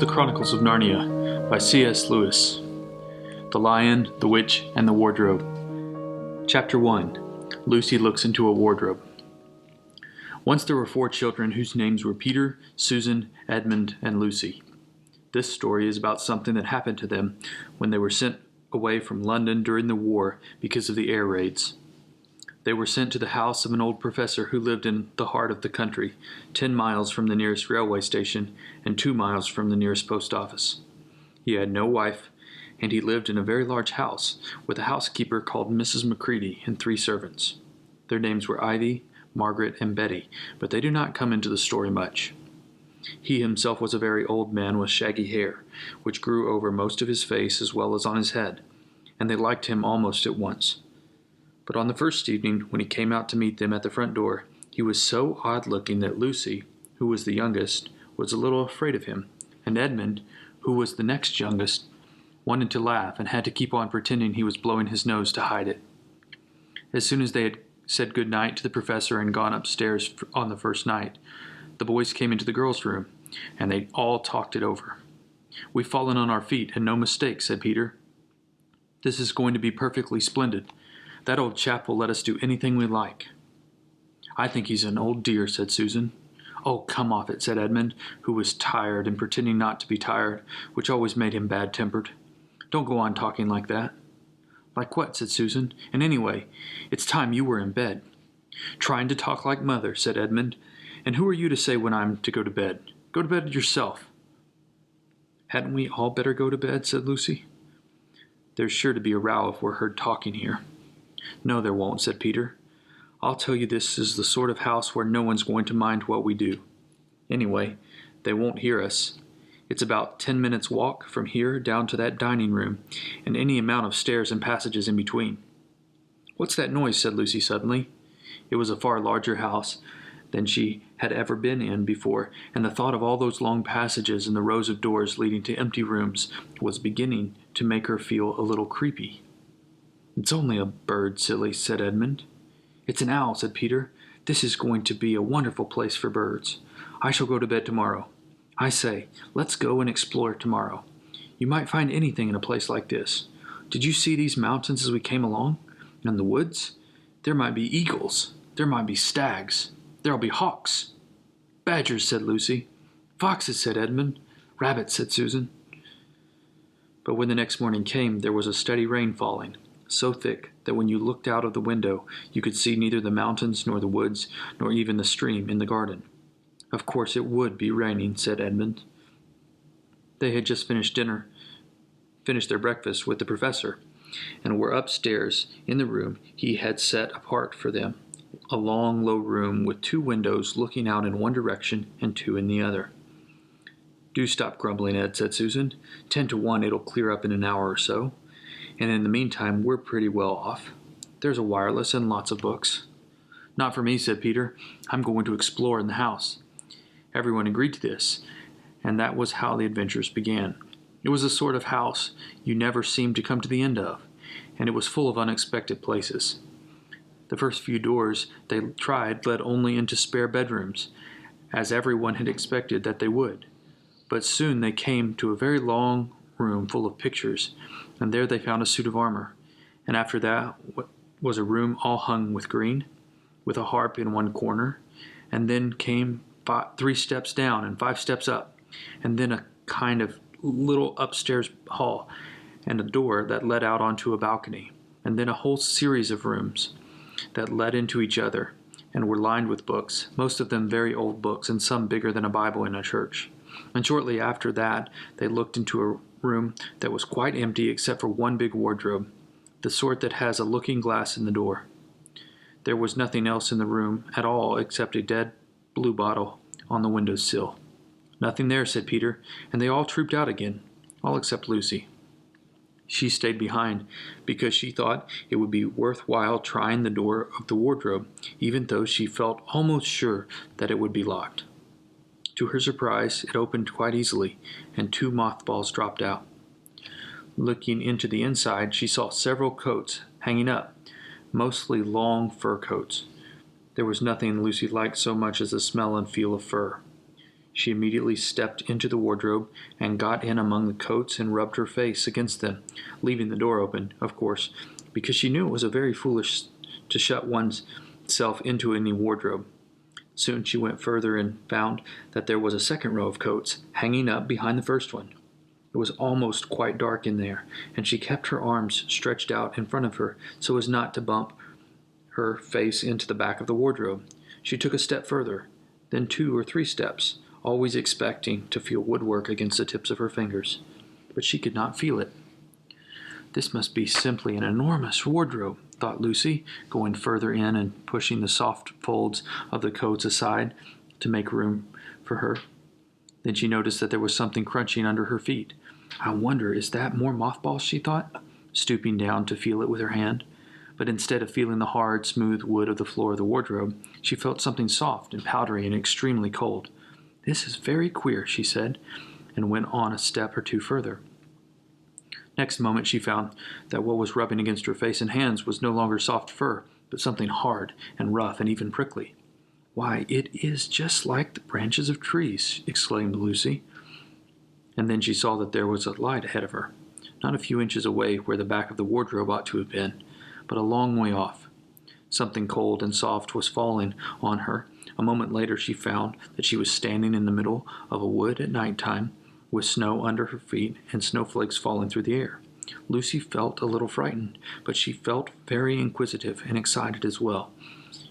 The Chronicles of Narnia by C.S. Lewis. The Lion, the Witch, and the Wardrobe. Chapter 1. Lucy looks into a wardrobe. Once there were 4 children whose names were Peter, Susan, Edmund, and Lucy. This story is about something that happened to them when they were sent away from London during the war because of the air raids. They were sent to the house of an old professor who lived in the heart of the country, 10 miles from the nearest railway station and 2 miles from the nearest post office. He had no wife, and he lived in a very large house with a housekeeper called Mrs. Macready and 3 servants. Their names were Ivy, Margaret, and Betty, but they do not come into the story much. He himself was a very old man with shaggy hair, which grew over most of his face as well as on his head, and they liked him almost at once. But on the first evening, when he came out to meet them at the front door, he was so odd-looking that Lucy, who was the youngest, was a little afraid of him, and Edmund, who was the next youngest, wanted to laugh and had to keep on pretending he was blowing his nose to hide it. As soon as they had said good night to the professor and gone upstairs on the first night, the boys came into the girls' room, and they all talked it over. "We've fallen on our feet, and no mistake," said Peter. "This is going to be perfectly splendid. That old chap will let us do anything we like." "I think he's an old dear," said Susan. "Oh, come off it," said Edmund, who was tired and pretending not to be tired, which always made him bad-tempered. "Don't go on talking like that." "Like what?" said Susan. "And anyway, it's time you were in bed." "Trying to talk like mother," said Edmund. "And who are you to say when I'm to go to bed? Go to bed yourself." "Hadn't we all better go to bed?" said Lucy. "There's sure to be a row if we're heard talking here." "No, there won't," said Peter. "I'll tell you, this is the sort of house where no one's going to mind what we do. Anyway, they won't hear us. It's about 10 minutes' walk from here down to that dining room, and any amount of stairs and passages in between." "What's that noise?" said Lucy suddenly. It was a far larger house than she had ever been in before, and the thought of all those long passages and the rows of doors leading to empty rooms was beginning to make her feel a little creepy. "It's only a bird, silly," said Edmund. "It's an owl," said Peter. "This is going to be a wonderful place for birds. I shall go to bed tomorrow. I say, let's go and explore tomorrow. You might find anything in a place like this. Did you see these mountains as we came along? And the woods? There might be eagles. There might be stags. There'll be hawks." "Badgers," said Lucy. "Foxes," said Edmund. "Rabbits," said Susan. But when the next morning came, there was a steady rain falling, so thick that when you looked out of the window you could see neither the mountains nor the woods nor even the stream in the garden. "Of course it would be raining," said Edmund. They had just finished their breakfast with the professor, and were upstairs in the room he had set apart for them, a long, low room with 2 windows looking out in one direction and 2 in the other. "Do stop grumbling, Ed," said Susan. 10 to 1 it'll clear up in an hour or so. And in the meantime, we're pretty well off. There's a wireless and lots of books." "Not for me," said Peter. "I'm going to explore in the house." Everyone agreed to this, and that was how the adventures began. It was a sort of house you never seemed to come to the end of, and it was full of unexpected places. The first few doors they tried led only into spare bedrooms, as everyone had expected that they would. But soon they came to a very long room full of pictures, and there they found a suit of armor, and after that was a room all hung with green, with a harp in one corner, and then came 3 steps down and 5 steps up, and then a kind of little upstairs hall, and a door that led out onto a balcony, and then a whole series of rooms that led into each other, and were lined with books, most of them very old books, and some bigger than a Bible in a church. And shortly after that they looked into a room that was quite empty except for one big wardrobe, the sort that has a looking glass in the door. There was nothing else in the room at all except a dead blue bottle on the window sill. "Nothing there," said Peter, and they all trooped out again, all except Lucy. She stayed behind because she thought it would be worthwhile trying the door of the wardrobe, even though she felt almost sure that it would be locked. To her surprise, it opened quite easily, and 2 mothballs dropped out. Looking into the inside, she saw several coats hanging up, mostly long fur coats. There was nothing Lucy liked so much as the smell and feel of fur. She immediately stepped into the wardrobe and got in among the coats and rubbed her face against them, leaving the door open, of course, because she knew it was very foolish to shut one's self into any wardrobe. Soon she went further and found that there was a second row of coats hanging up behind the first one. It was almost quite dark in there, and she kept her arms stretched out in front of her so as not to bump her face into the back of the wardrobe. She took a step further, then 2 or 3 steps, always expecting to feel woodwork against the tips of her fingers. But she could not feel it. This must be simply an enormous wardrobe, thought Lucy, going further in and pushing the soft folds of the coats aside to make room for her. Then she noticed that there was something crunching under her feet. I wonder, is that more mothballs, she thought, stooping down to feel it with her hand. But instead of feeling the hard, smooth wood of the floor of the wardrobe, she felt something soft and powdery and extremely cold. This is very queer, she said, and went on a step or 2 further. Next moment she found that what was rubbing against her face and hands was no longer soft fur, but something hard and rough and even prickly. Why, it is just like the branches of trees, exclaimed Lucy. And then she saw that there was a light ahead of her, not a few inches away where the back of the wardrobe ought to have been, but a long way off. Something cold and soft was falling on her. A moment later she found that she was standing in the middle of a wood at night time, with snow under her feet and snowflakes falling through the air. Lucy felt a little frightened, but she felt very inquisitive and excited as well.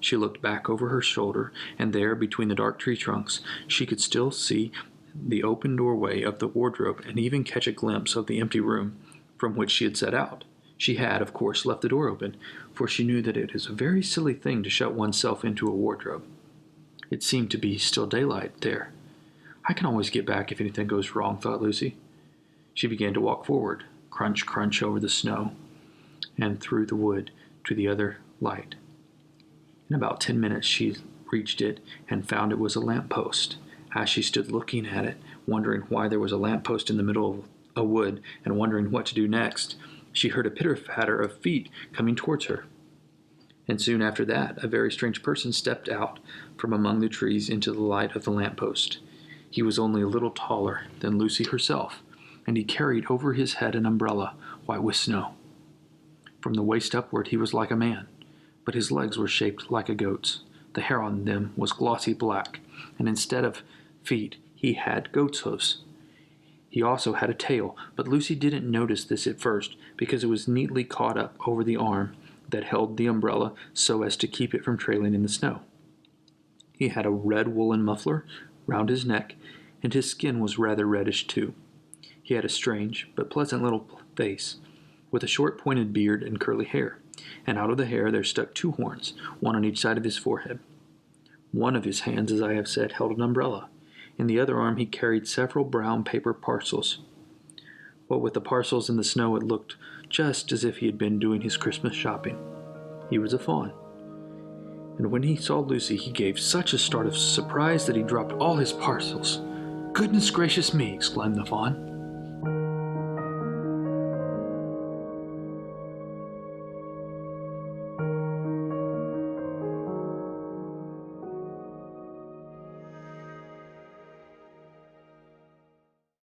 She looked back over her shoulder, and there, between the dark tree trunks, she could still see the open doorway of the wardrobe and even catch a glimpse of the empty room from which she had set out. She had, of course, left the door open, for she knew that it is a very silly thing to shut oneself into a wardrobe. It seemed to be still daylight there. I can always get back if anything goes wrong, thought Lucy. She began to walk forward, crunch, crunch over the snow, and through the wood to the other light. In about 10 minutes she reached it and found it was a lamppost. As she stood looking at it, wondering why there was a lamppost in the middle of a wood and wondering what to do next, she heard a pitter-patter of feet coming towards her. And soon after that, a very strange person stepped out from among the trees into the light of the lamppost. He was only a little taller than Lucy herself, and he carried over his head an umbrella, white with snow. From the waist upward he was like a man, but his legs were shaped like a goat's. The hair on them was glossy black, and instead of feet he had goat's hooves. He also had a tail, but Lucy didn't notice this at first because it was neatly caught up over the arm that held the umbrella so as to keep it from trailing in the snow. He had a red woolen muffler round his neck, and his skin was rather reddish too. He had a strange but pleasant little face, with a short pointed beard and curly hair, and out of the hair there stuck 2 horns, one on each side of his forehead. One of his hands, as I have said, held an umbrella. In the other arm he carried several brown paper parcels. What with the parcels and the snow, it looked just as if he had been doing his Christmas shopping. He was a fawn. And when he saw Lucy, he gave such a start of surprise that he dropped all his parcels. "Goodness gracious me!" exclaimed the fawn.